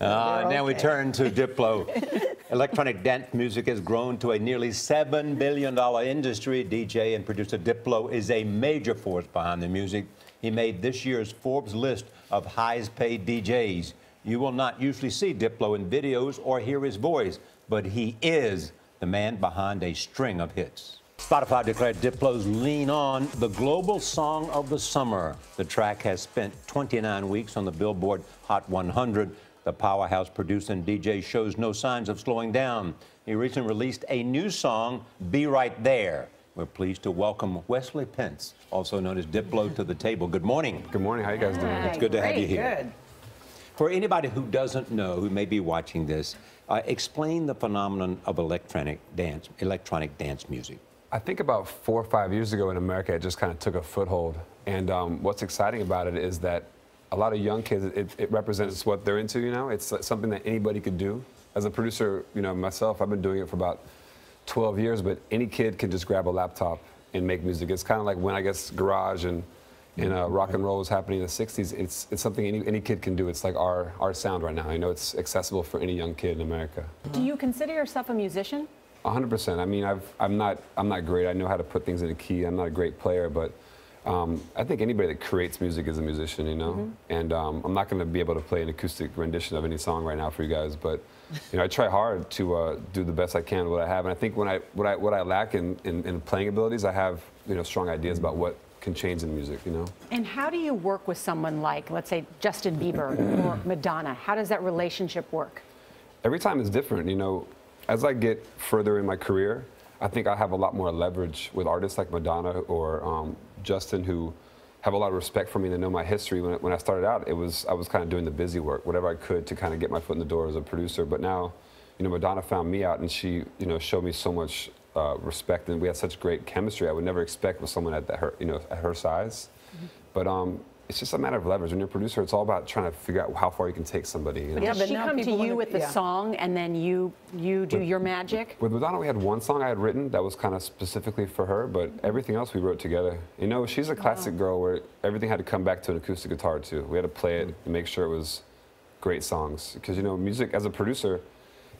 Now we turn to Diplo. Electronic dance music has grown to a nearly $7 billion industry. DJ and producer Diplo is a major force behind the music. He made this year's Forbes list of highest paid DJs. You will not usually see Diplo in videos or hear his voice, but he is the man behind a string of hits. Spotify declared Diplo's Lean On the global song of the summer. The track has spent 29 weeks on the Billboard Hot 100. The powerhouse producer and DJ shows no signs of slowing down. He recently released a new song, Be Right There. We're pleased to welcome Wesley, Pentz, also known as Diplo, to the table. Good morning. Good morning. How you guys doing? It's good to have you here. Good. For anybody who doesn't know, who may be watching this, explain the phenomenon of electronic dance music. I think about 4 or 5 years ago in America, it just kind of took a foothold. And what's exciting about it is that a lot of young kids, it represents what they're into, you know? It's something that anybody could do. As a producer, you know, myself, I've been doing it for about 12 years, but any kid can just grab a laptop and make music. It's kind of like when, I guess, garage and rock and roll was happening in the 60s. It's something any kid can do. It's like our sound right now. You know, it's accessible for any young kid in America. Do you consider yourself a musician? 100%. I mean, I'm not great. I know how to put things in a key. I'm not a great player, but I think anybody that creates music is a musician, you know. And I'm not going to be able to play an acoustic rendition of any song right now for you guys, but you know, I try hard to do the best I can with what I have. And I think what I lack in playing abilities, I have, you know, strong ideas about what can change in music, you know. And how do you work with someone like, let's say, Justin Bieber or Madonna? How does that relationship work? Every time is different, you know. As I get further in my career, I think I have a lot more leverage with artists like Madonna or Justin, who have a lot of respect for me and they know my history. When I started out, I was kind of doing the busy work, whatever I could to kind of get my foot in the door as a producer. But now, you know, Madonna found me out and she, you know, showed me so much respect, and we had such great chemistry. I would never expect with someone at her size. But it's just a matter of leverage. When you're a producer, it's all about trying to figure out how far you can take somebody. You know? But does she come to you with the song and then you do your magic? With Madonna, we had one song I had written that was kind of specifically for her, but everything else we wrote together. You know, she's a classic girl where everything had to come back to an acoustic guitar too. We had to play it and make sure it was great songs. Because, you know, music as a producer,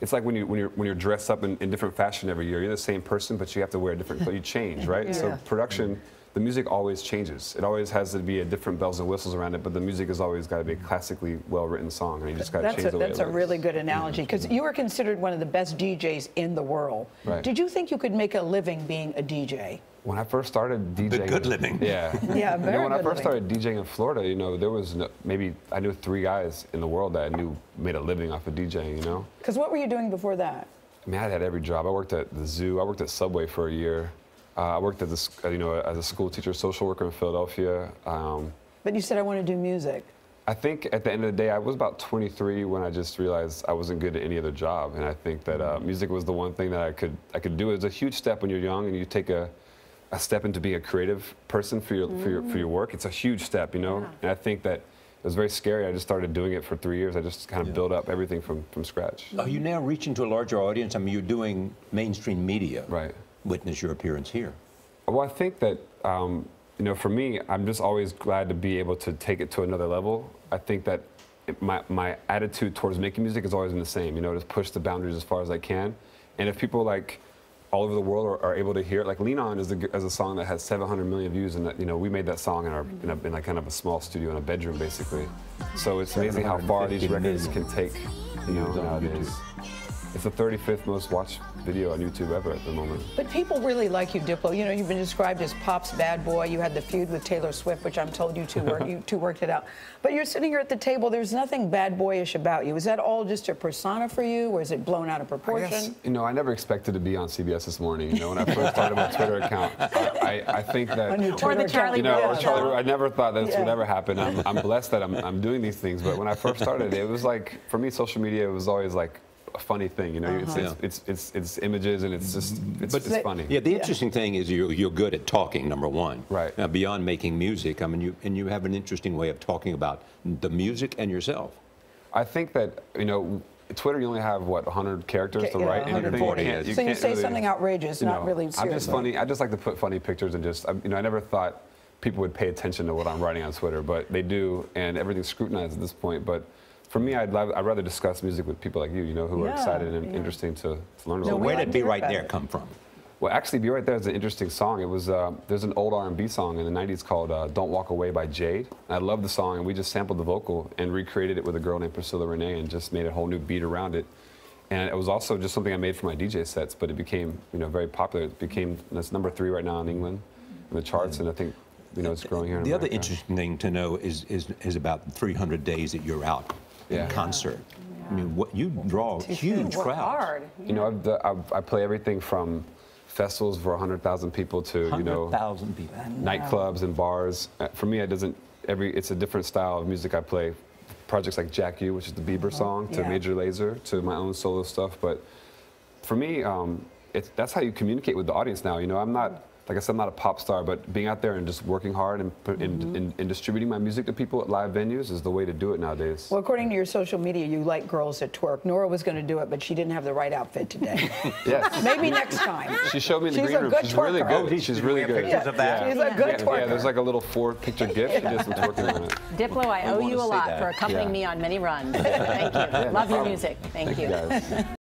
it's like when you're dressed up in different fashion every year. You're the same person, but you have to wear a different, but you change, right? Yeah. So production, the music always changes. It always has to be a different bells and whistles around it, but the music has always got to be a classically well-written song, and you just got to change the way it looks. That's a really good analogy, because you were considered one of the best DJs in the world. Right. Did you think you could make a living being a DJ? When I first started DJing, the good living. Yeah. Yeah, very when good I first living. started DJing in Florida, you know, there was maybe I knew 3 guys in the world that I knew made a living off of DJing. You know. Because what were you doing before that? I mean, I had every job. I worked at the zoo. I worked at Subway for a year. I worked as a school teacher, social worker in Philadelphia. But you said I want to do music. I think at the end of the day, I was about 23 when I just realized I wasn't good at any other job, and I think that music was the one thing that I could do. It was a huge step when you're young and you take a step into being a creative person for your work. It's a huge step, you know. Yeah. And I think that it was very scary. I just started doing it for 3 years. I just kind of built up everything from scratch. Are you now reaching to a larger audience? I mean, you're doing mainstream media. Right. Witness your appearance here. Well, I think that, you know, for me, I'm just always glad to be able to take it to another level. I think that my attitude towards making music has always been the same, you know, to push the boundaries as far as I can. And if people like all over the world are able to hear it, like Lean On is a song that has 700 million views, and that, you know, we made that song in like kind of a small studio in a bedroom, basically. So it's amazing how far these records can take, you know, nowadays. It's the 35th most watched video on YouTube ever at the moment. But people really like you, Diplo. You know, you've been described as pop's bad boy. You had the feud with Taylor Swift, which I'm told you two worked it out. But you're sitting here at the table. There's nothing bad boyish about you. Is that all just a persona for you, or is it blown out of proportion? I guess, you know, I never expected to be on CBS This Morning. You know, when I first started my Twitter account, I think that, or the Charlie, you know, or Charlie, I never thought that would ever happen. I'm blessed that I'm doing these things. But when I first started, it was like, for me, social media was always like a funny thing, you know. It's images, and it's just it's funny. Yeah, the interesting thing is you're good at talking, number one. Right. Now, beyond making music, I mean, you have an interesting way of talking about the music and yourself. I think that, you know, Twitter, you only have what, 100 characters to write. 140. So you say something outrageous, not really serious. I'm just funny. I just like to put funny pictures and just, you know, I never thought people would pay attention to what I'm writing on Twitter, but they do, and everything's scrutinized at this point. But for me, I'd rather discuss music with people like you, who are excited and interesting to learn about. So where did Be Right There come from? Well, actually, Be Right There is an interesting song. It was there's an old R&B song in the '90s called "Don't Walk Away" by Jade. And I love the song, and we just sampled the vocal and recreated it with a girl named Priscilla Renee, and just made a whole new beat around it. And it was also just something I made for my DJ sets, but it became very popular. It's number 3 right now in England in the charts, and I think it's growing here in The America. other interesting thing to know is about the 300 days that you're out in concert. I mean, you draw huge crowds. Hard. I play everything from festivals for 100,000 people to 100,000 people. nightclubs and bars. For me, it's a different style of music I play. Projects like Jack U, which is the Bieber song, to Major Lazer, to my own solo stuff. But for me, that's how you communicate with the audience now. I'm not, like I said, I'm not a pop star, but being out there and just working hard and distributing my music to people at live venues is the way to do it nowadays. Well, according to your social media, you like girls that twerk. Nora was going to do it, but she didn't have the right outfit today. Yes. Maybe next time. She showed me in the She's green a room. good She's really twerker. good. She's really good. Pictures of that? She's a good twerker. Yeah, there's like a little 4-picture gift. She did some twerking on it. Diplo, I owe wanna you a see lot that. for accompanying me on many runs. Thank you. Love your music. Thank you. Guys.